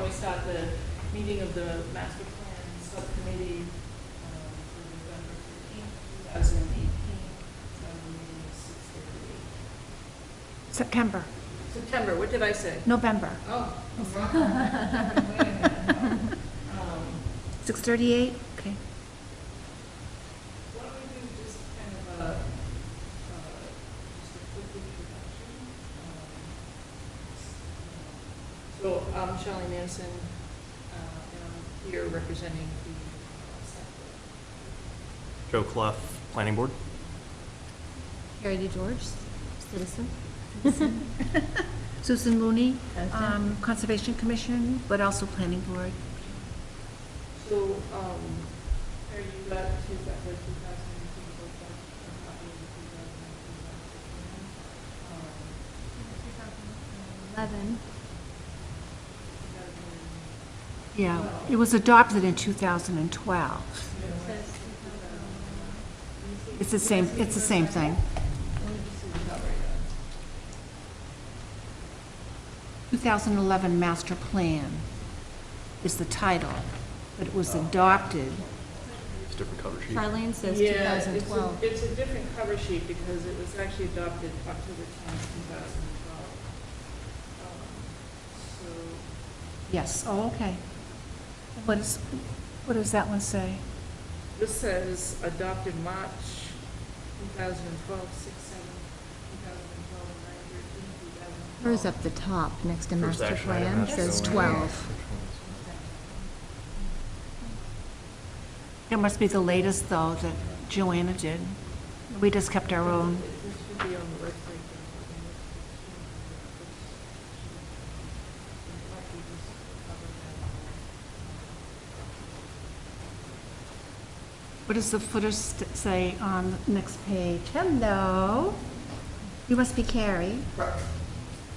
we start the meeting of the master plan subcommittee for November 15th, 2018. So the meeting is 6:38. September. September, what did I say? November. Oh. Wait a minute. 6:38? Okay. Why don't we do just kind of just a quick introduction? So I'm Shelley Manson, and I'm here representing the sector. Joe Clough, Planning Board. Carrie DeGeorge, citizen. Susan Mooney, Conservation Commission, but also Planning Board. So, are you got to that like 2018 forecast, or copy of the 2018 11. Yeah, it was adopted in 2012. It's the same thing. 2011 Master Plan is the title, but it was adopted. It's a different cover sheet. Charlene says Yeah, 2012. it's a different cover sheet because it was actually adopted October 10th, 2012. So, Yes, oh, okay. What does that one say? this says adopted March 2012, 6/7, 2012, 9/13, 2012. Hers up the top, next to First master action item, plan, master says plan. 12. It must be the latest, though, that Joanna did. We just kept our own. This should be on the website. What does the footer say on the next page? Hello. You must be Carrie.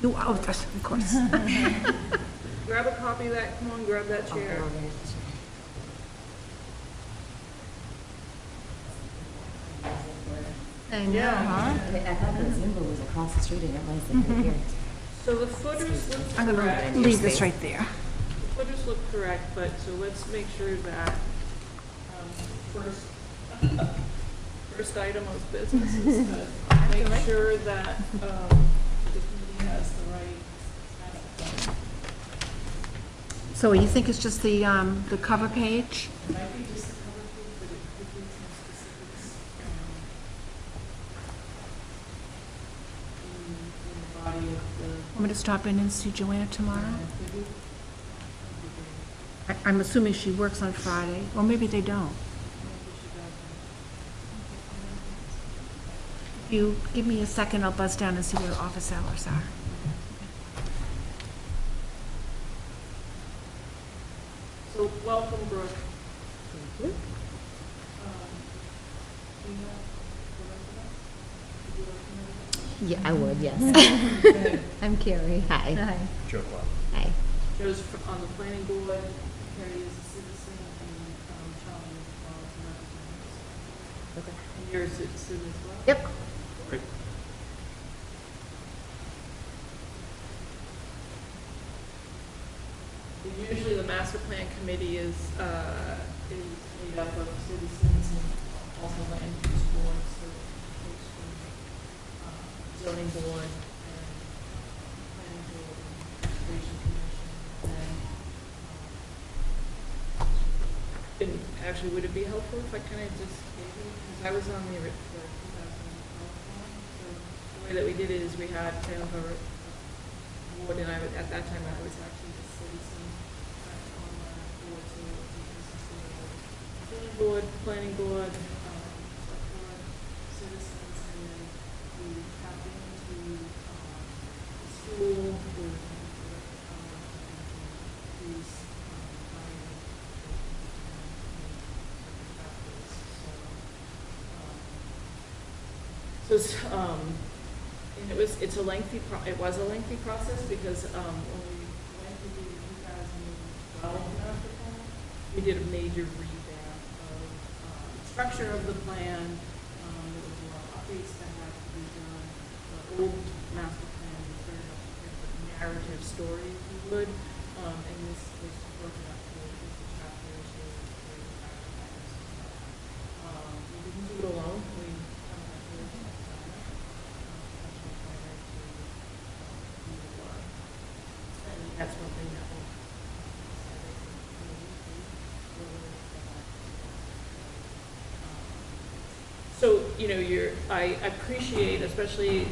You, oh, that's- of course. Grab a copy of that, come on, grab that chair. I know, Yeah. huh? I thought the Zimba was across the street and it was right here. So the footers look I'm going correct. to leave this right there. The footers look correct, but so let's make sure that first item of business is to make sure that the committee has the right setup. So you think it's just the cover page? It might be just the cover page, but it could be some specifics in the body of the. Want me to stop in and see Joanna tomorrow? Maybe? I'm assuming she works on Friday, or maybe they don't. If you give me a second, I'll buzz down and see where office hours are. So welcome, Brooke. Do you know the rest of us? Yeah, I would, yes. I'm Carrie. Hi. Hi. Joe Clough. Hi. Joe's on the planning board, Carrie is a citizen, and Charlie is a representative. Okay. And you're a citizen as well? Yep. Great. Usually the master plan committee is made up of citizens and also land use boards, so folks from zoning board and planning board and conservation commission. And actually, would it be helpful if I kind of just gave you, because I was on the 2012 one, so the way that we did it is we had kind of a board, and at that time I was actually a citizen on that board, so it was zoning board, planning board, select board, citizens, and then we tapped into the school, with these So it's, and it was a lengthy process because when we went to do the 2012 master plan, we did a major revamp of the structure of the plan. There was a lot of updates that had to be done. The old master plan was very much kind of a narrative story, if you would. and this was broken up into chapters with items. We didn't do it alone, we contacted professional planner to do the work. And that's one thing that will so, I appreciate especially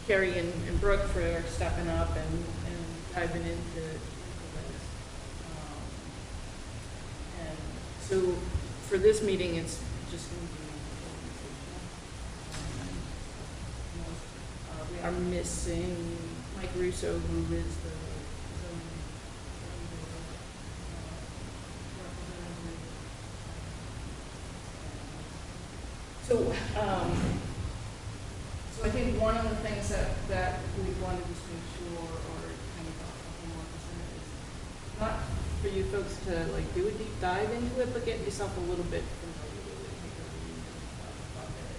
Carrie and Brooke for stepping up and diving into this. And so for this meeting, it's just going to be organizational. We are missing Mike Russo, who is the zoning representative. So I think one of the things that we want to just make sure, or kind of a homework assignment, is not for you folks to like do a deep dive into it, but get yourself a little bit familiar with it, take a read and stuff about it,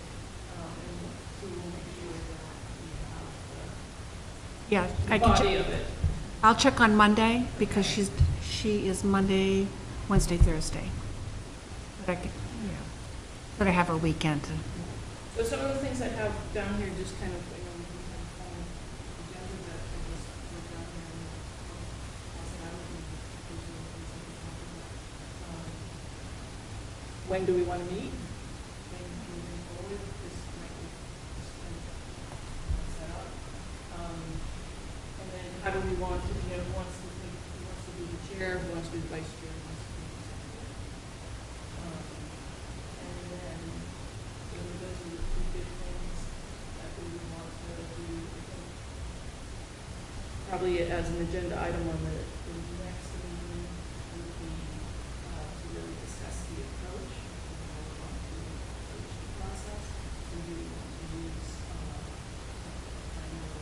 and to make sure that we have Yeah, the I can body check. of it. I'll check on Monday because she is Monday, Wednesday, Thursday. But but I have a weekend to. So some of the things I have down here, just kind of, we can kind of follow the agenda that I just wrote down here. And also, I don't think there's any things that we talked about. When do we want to meet? When moving forward, this might be just kind of set up. And then how do we want to, who wants to be the chair, who wants to be the vice chair, who wants to be the secretary. And then those are the two big things that we would want to do. I think probably as an agenda item on the next meeting would be to really discuss the approach, how we want to approach the process, and do we want to use planner or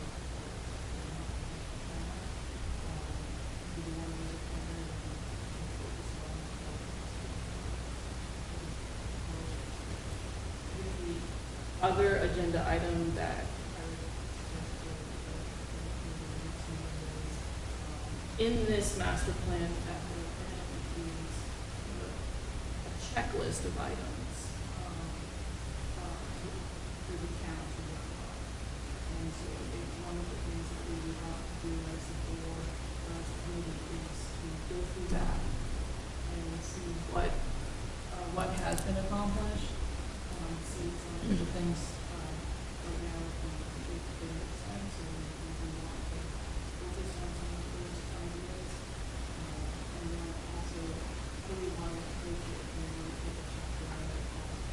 do we want to use a planner and focus on the other agenda item that I would suggest to in this master plan that we're in is a checklist of items for the town to work on. And so it's one of the things that we would want to do as a board, as a committee, is to go through that and see what has been accomplished. See some of the things right now if they make sense, and we want to focus on some of those ideas. And then also, do we want to approach it and really take a chapter at a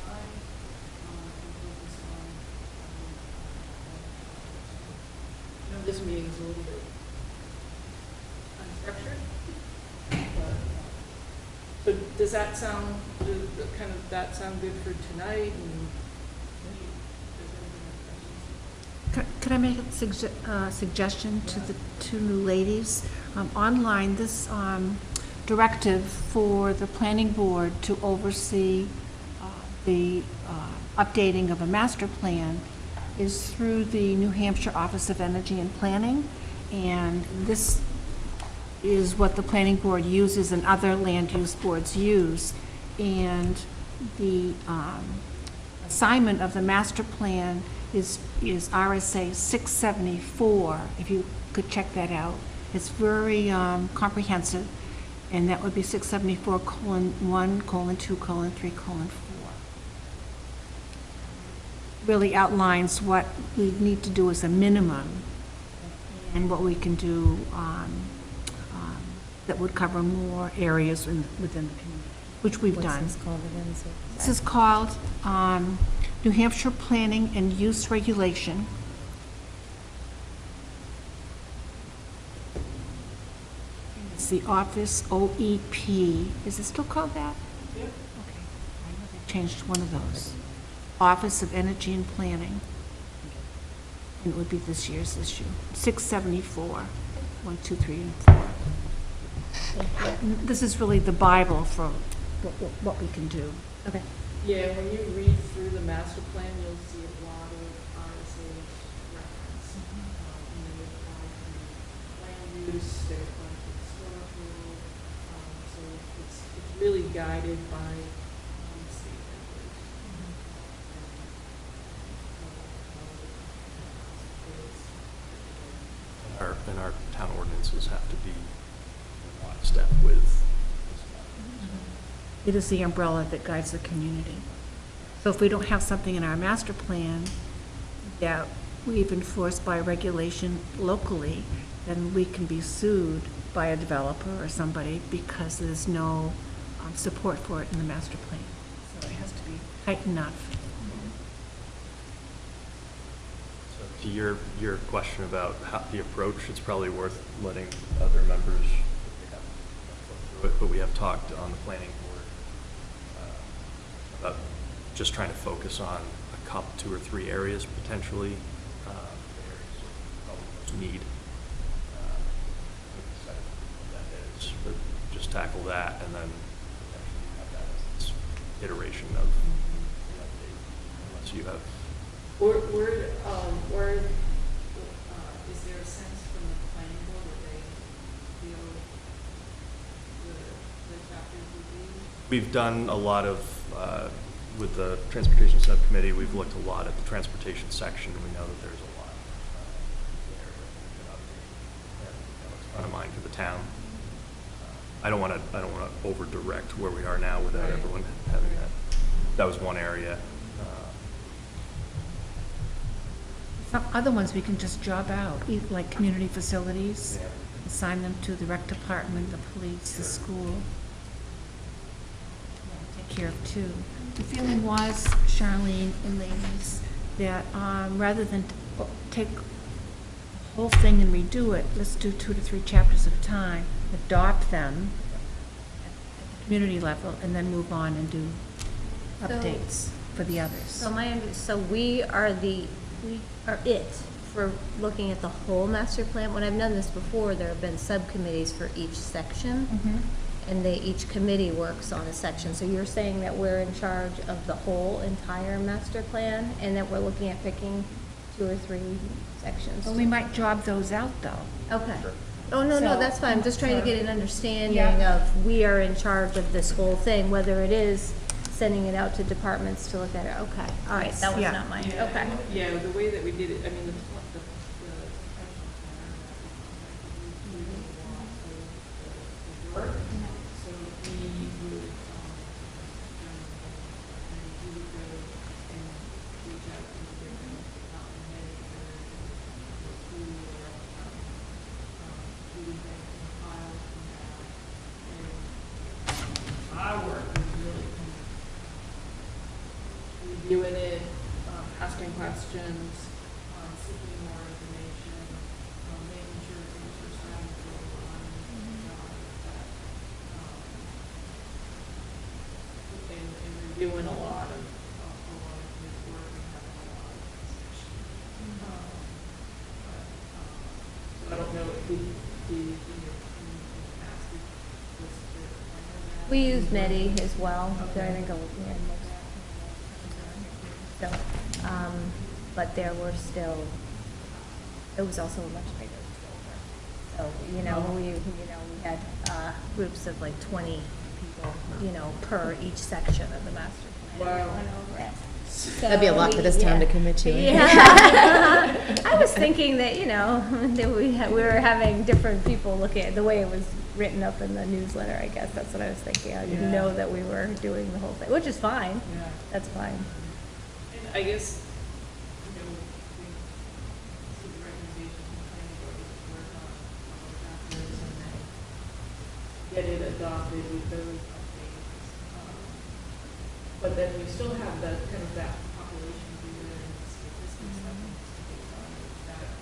time and focus on. This meeting is a little bit unstructured. So does that sound that sound good for tonight? And Could I make a suggestion to the two new ladies? Online, this directive for the planning board to oversee the updating of a master plan is through the New Hampshire Office of Energy and Planning, and this is what the planning board uses and other land use boards use. And the assignment of the master plan is RSA 674, if you could check that out. It's very comprehensive, and that would be 674:1:2:3:4. Really outlines what we need to do as a minimum and what we can do that would cover more areas within the community, which we've done. What's this called again? This is called New Hampshire Planning and Use Regulation. It's the Office OEP. Is it still called that? Yep. Okay. I know they changed one of those. Office of Energy and Planning. And it would be this year's issue. 674, 1, 2, 3, and 4. This is really the Bible for what we can do. Okay. Yeah, when you read through the master plan, you'll see a lot of RSA reference. And they apply to land use, they're going to historical, so it's really guided by state regulations. And our town ordinances have to be in lockstep with. It is the umbrella that guides the community. So if we don't have something in our master plan that we've enforced by regulation locally, then we can be sued by a developer or somebody because there's no support for it in the master plan. So it has to be tight enough. So to your question about how the approach, it's probably worth letting other members, if they haven't gone through it, but we have talked on the planning board about just trying to focus on a couple, 2 or 3 areas potentially, areas of probably most need. That is, but just tackle that and then potentially have that as this iteration of the update, unless you have. Is there a sense from the planning board that they feel the chapters would be? We've done a lot of, with the transportation subcommittee, we've looked a lot at the transportation section. We know that there's a lot there that we can update. And it's front of mind for the town. I don't want to over direct where we are now without Right. everyone having that. That was one area. Some other ones we can just job out, like community facilities, Yeah. assign them to the rec department, the police, the school. Take care of two. The feeling was, Charlene and ladies, that rather than take the whole thing and redo it, let's do 2 to 3 chapters at a time, adopt them at the community level, and then move on and do updates for the others. So we are it for looking at the whole master plan. When I've done this before, there have been subcommittees for each section. Mhm. And each committee works on a section. So you're saying that we're in charge of the whole entire master plan and that we're looking at picking 2 or 3 sections? Well, we might job those out, though. Okay. Sure. Oh, no, So- that's fine. I'm just trying to get an understanding Yeah. of we are in charge of this whole thing, whether it is sending it out to departments to look at it. Okay, all right, that was Yeah. not mine. Yeah, Okay. Yeah, the way that we did it, I mean, the professional planner, we did a lot of the work. So he would, and he would go and reach out to the different department heads or who were, he would then compile from that. And our work was really reviewing it, asking questions, seeking more information, making sure things were starting to align, and reviewing a lot of his work and having a lot of discussion. So I don't know if in your past, was there a plan of that? We use Medi as well. So I Okay. think so, but there were still, it was also a much bigger scope. So, we had groups of like 20 people, per each section of the master plan. Wow. Went over it. That'd be a lot for this town to commit to. Yeah. I was thinking that, that we were having different people look at the way it was written up in the newsletter, I guess. That's what I was thinking. I didn't Yeah. know that we were doing the whole thing, which is fine. Yeah. That's fine. And I guess, we see the recommendations from the planning board is to work on chapters and then get it adopted with those updates. But then we still have the, kind of that population data and statistics that needs to be done, that is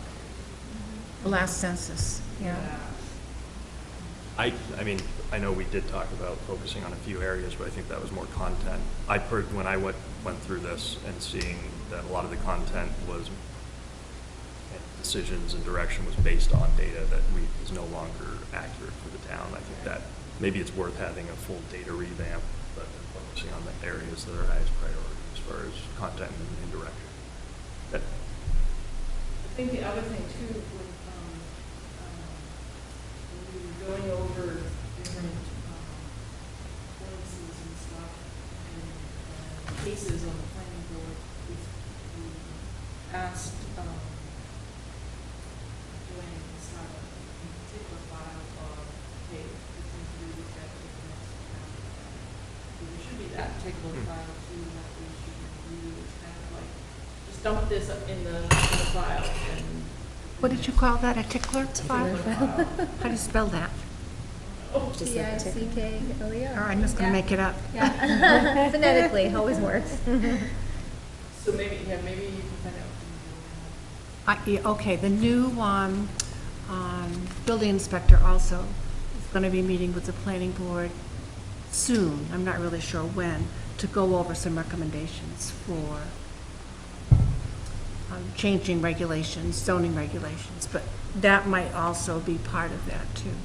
required. The last census, yeah. I mean, I know we did talk about focusing on a few areas, but I think that was more content. When I went through this and seeing that a lot of the content was, and decisions and direction was based on data that is no longer accurate for the town, I think that maybe it's worth having a full data revamp, but focusing on the areas that are highest priority as far as content and direction. I think the other thing too, with, were going over different ordinances and stuff and cases on the planning board, we asked Joanne to start a particular file of, hey, this needs to be looked at for the next round. So there should be that particular file too, that we should review. It's kind of like, just dump this up in the file and. What did you call that, a tickler file? File. How do you spell that? Oh, Just like the tick. Ticklr. Or I'm just gonna make it up. Yeah. Phonetically, always works. so maybe you can find out. Yeah, okay, the new building inspector also is going to be meeting with the planning board soon, I'm not really sure when, to go over some recommendations for changing regulations, zoning regulations, but that might also be part of that too.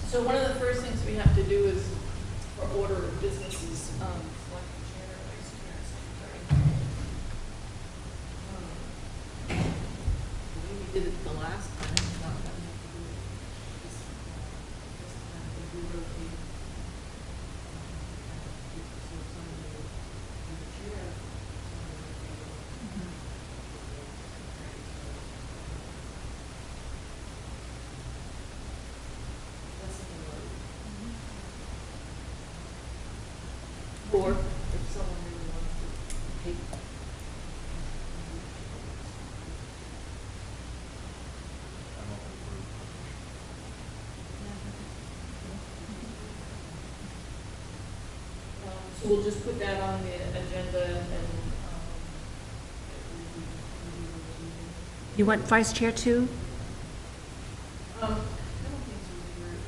So one of the first things we have to do is, for order of business, is select the chair, vice chair, secretary. The way we did it the last time, not that we have to do it this time, we do rotate. So somebody will do the chair, somebody will do or if someone really wants to take. So we'll just put that on the agenda and, You want vice chair too? I don't think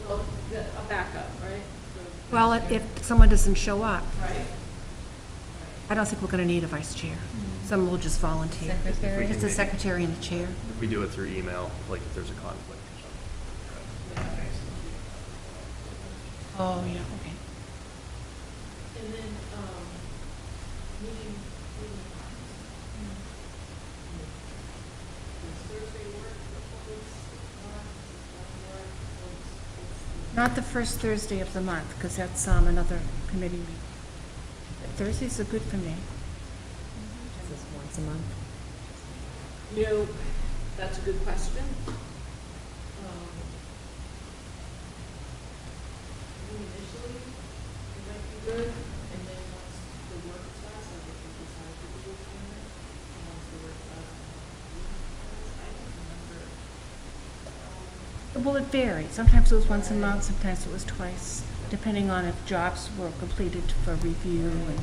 so, well, a backup, right? So- Well, if someone doesn't show up, Right? I don't think we're going to need a vice chair. Someone will just volunteer. Secretary. It's the secretary and the chair. If we do it through email, like if there's a conflict or something. Oh, yeah, okay. And then, meeting does Thursday work for folks? Not the first Thursday of the month, because that's another committee meeting. But Thursdays are good for me. Is this once a month? You know, that's a good question. Initially, it might be good, and then once the work starts, like if we decide to do it, and once the work starts, I don't remember. Well, it varied. Sometimes it was once a month, sometimes it was twice, depending on if jobs were completed for review and.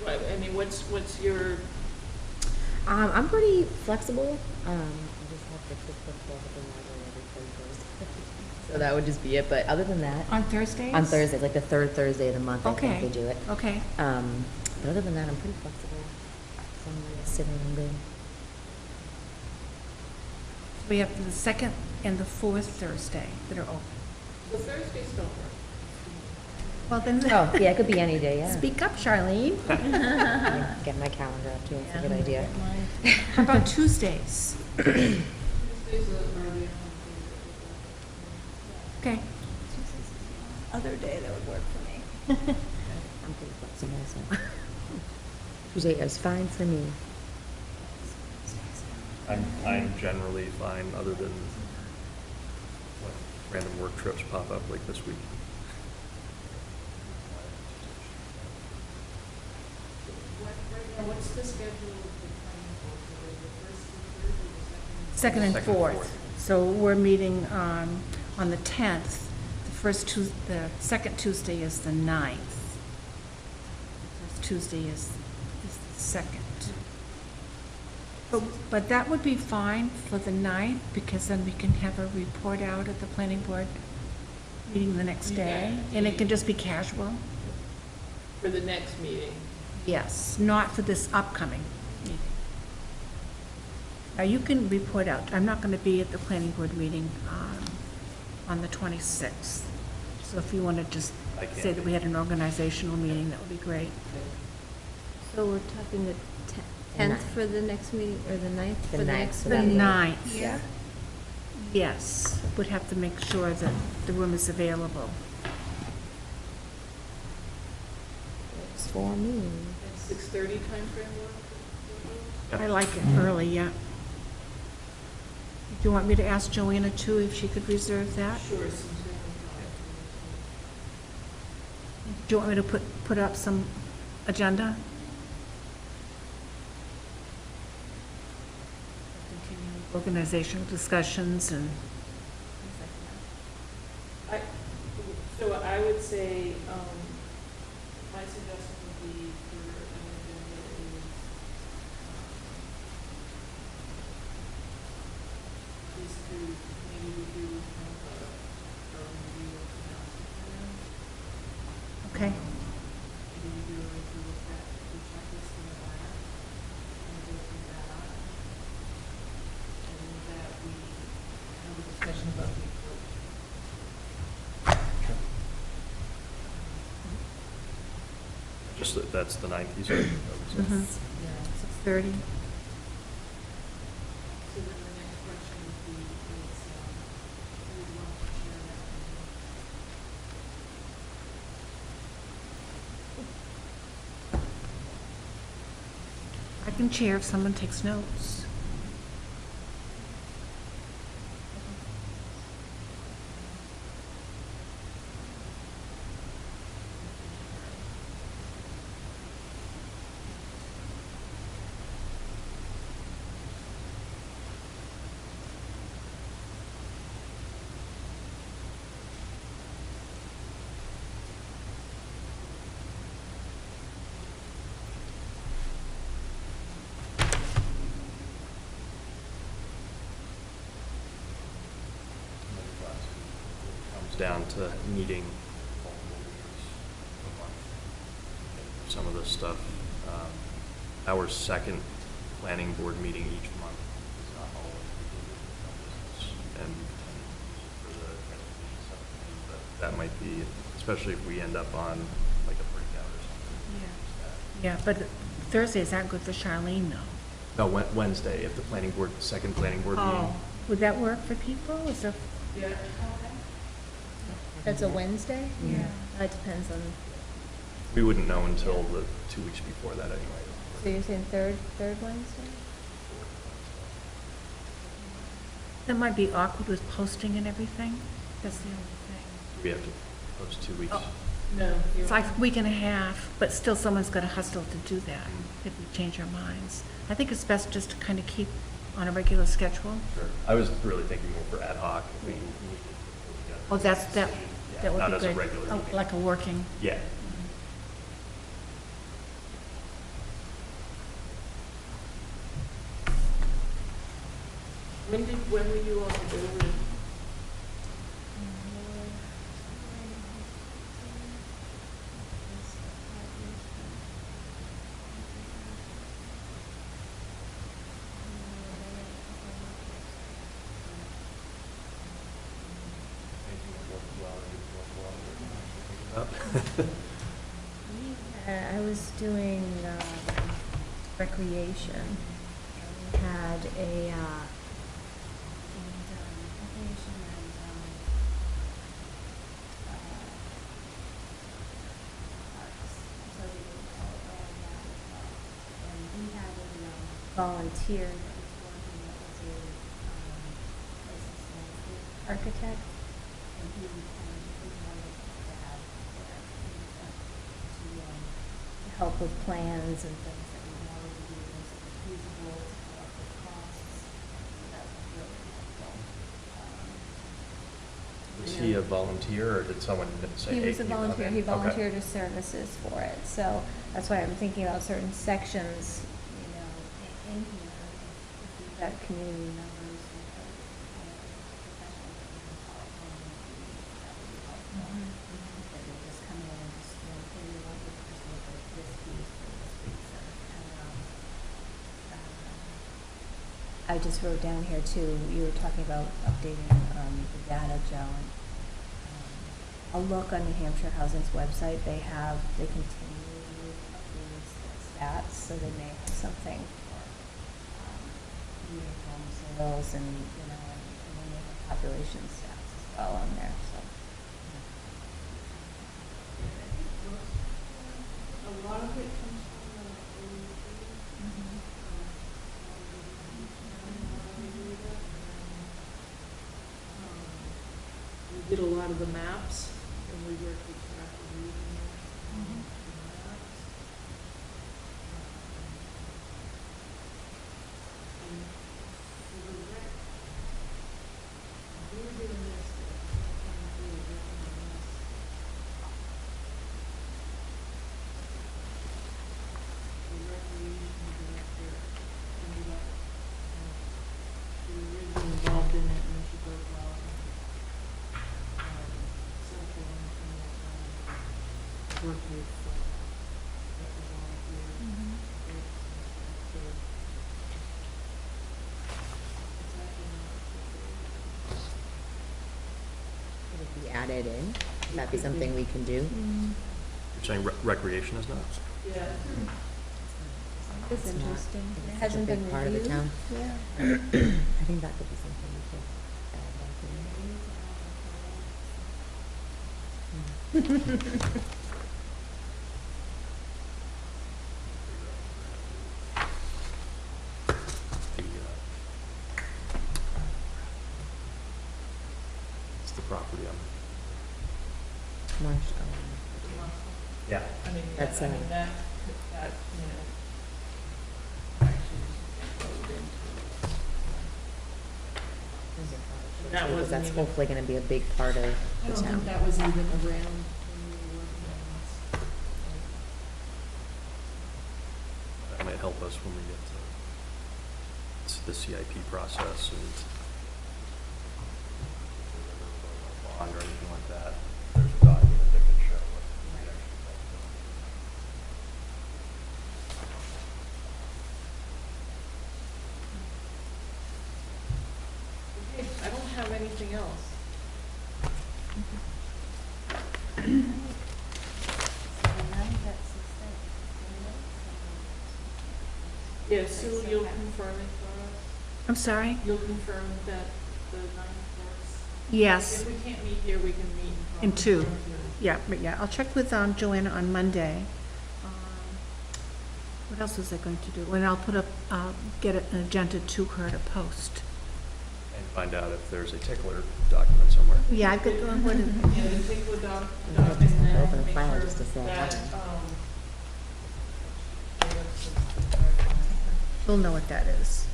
What, I mean, what's your, I'm pretty flexible. I just have to pick the football at the library every Thursday. So that would just be it, but other than that, On Thursdays? on Thursdays, like the third Thursday of the month, I think Okay. they do it. Okay. But other than that, I'm pretty flexible. Somewhere sitting and good. We have the second and the fourth Thursday that are open. the Thursdays don't work. Well, then. Oh, yeah, it could be any day, yeah. Speak up, Charlene. Get my calendar up too, it's a good idea. How about Tuesdays? Tuesdays are the Okay. Other day that would work for me. I'm pretty flexible, so. Tuesday is fine for me. I'm generally fine, other than when random work trips pop up like this week. Right now, what's the schedule of the planning board, so the first and third, or the second? Second and Second and fourth. fourth. So we're meeting on the 10th. The second Tuesday is the 9th. The first Tuesday is the second. But that would be fine for the 9th, because then we can have a report out at the planning board meeting the next day, and it can just be casual. For the next meeting. Yes, not for this upcoming meeting. Now, you can report out. I'm not going to be at the planning board meeting on the 26th. So if you want to just I can't say that be. we had an organizational meeting, that would be great. So we're talking the 10th for the next meeting, or the 9th for the next The meeting? 9th. Yeah. Yes, would have to make sure that the room is available. Works for me. And 6:30 timeframe work? Yep. I like it early, yeah. Do you want me to ask Joanna too if she could reserve that? Sure, since we have Do you want me to put up some agenda? Organizational discussions and, So I would say, my suggestion would be for an agenda is to maybe do kind of a review of the master plan. okay, Maybe we do a review of that, the checklist in the back, and go through that. And that we have a discussion about the approach. Just that, that's the 9th, you said? mhm, Yeah. 6:30. So then the next question would be, is, who would want to share that? I can chair if someone takes notes. Comes down to meeting multiple weeks a month. Some of this stuff. Our second planning board meeting each month is not always business, and for the subcommittee, but that might be, especially if we end up on like a breakout or something. Yeah, but Thursdays aren't good for Charlene, though. No, Wednesday, if the planning board, second planning board meeting. Oh, would that work for people? Is there, Yeah. That's a Wednesday? Yeah. That depends on, We wouldn't know until the 2 weeks before that anyway. so you're saying third Wednesday? that might be awkward with posting and everything? That's the only thing. We have to post 2 weeks. Oh. No. It's like a week and a half, but still someone's got to hustle to do that if we change our minds. I think it's best just to kind of keep on a regular schedule. Sure. I was really thinking more for ad hoc. We could Oh, that Yeah, would not be as a good. regular Oh, meeting. like a working. Yeah. When were you all over? I was doing recreation. We had a recreation parks. So we did all that as well. And we had a volunteer that was working that was a licensed landscape architect, and he wanted to have there to help with plans and things that we wanted to do, things that were feasible, to come up with costs. That was really helpful. Was he a volunteer, or did someone say? He "Hey, was a can you come volunteer, in?" he Okay. volunteered his services for it, so that's why I'm thinking about certain sections, you know, in here. If we've got community members who are, professionals that we can call upon, that would be helpful. That they just come in and just, you know, hey, we want you to just look at this piece for this piece, I just wrote down here too, you were talking about updating, the data, Joe, and, I'll look on New Hampshire Housing's website, they continually update stats, so they may have something home sales and, and then we have population stats as well on there, so. A lot of it comes from the we did a lot of the maps, and we worked with traffic using the maps. And for the rec, we were doing this, trying to do a rec on this. The recreation director ended up, she was originally involved in it, and then she broke off. Central and worked with the volunteers. So it's actually Could it be added in? Would that be something we can do? You're saying recreation is not? yeah. It's It's not- interesting. it's It such a hasn't big been part of the reviewed. town. Yeah. I think that could be something we could add back in. The, it's the property on. Marsh, Yeah. I mean, That's, that, that, actually flowed into it. That wasn't that's even- hopefully gonna be a big part of I the don't town. think that was even around when we were working on this. That might help us when we get to the CIP process and bond or anything like that. There's a document that can show what we actually Okay, I don't have anything else. Yeah, Sue, you'll confirm it for us? I'm sorry? You'll confirm that the 9th works? Yes, If we can't meet here, we can meet in two. Two. Yeah, but yeah, I'll check with Joanna on Monday. What else was I going to do? And I'll put up, get an agenda to her to post. and find out if there's a tickler document somewhere. Yeah, I've got, what is, Yeah, the tickler doc, We might and just have to then open a make file sure just to say I that, haven't. we'll know what that is.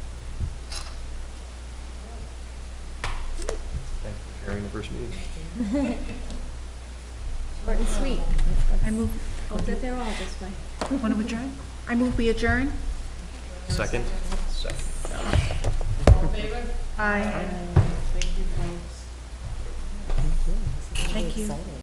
Thanks for sharing the first meeting. Short and sweet. I move, Hope that they're all this way. want to adjourn? I move we adjourn? Second? Second. All in favor? Aye. Thank you, folks. Thank you. This is really Thank you. exciting.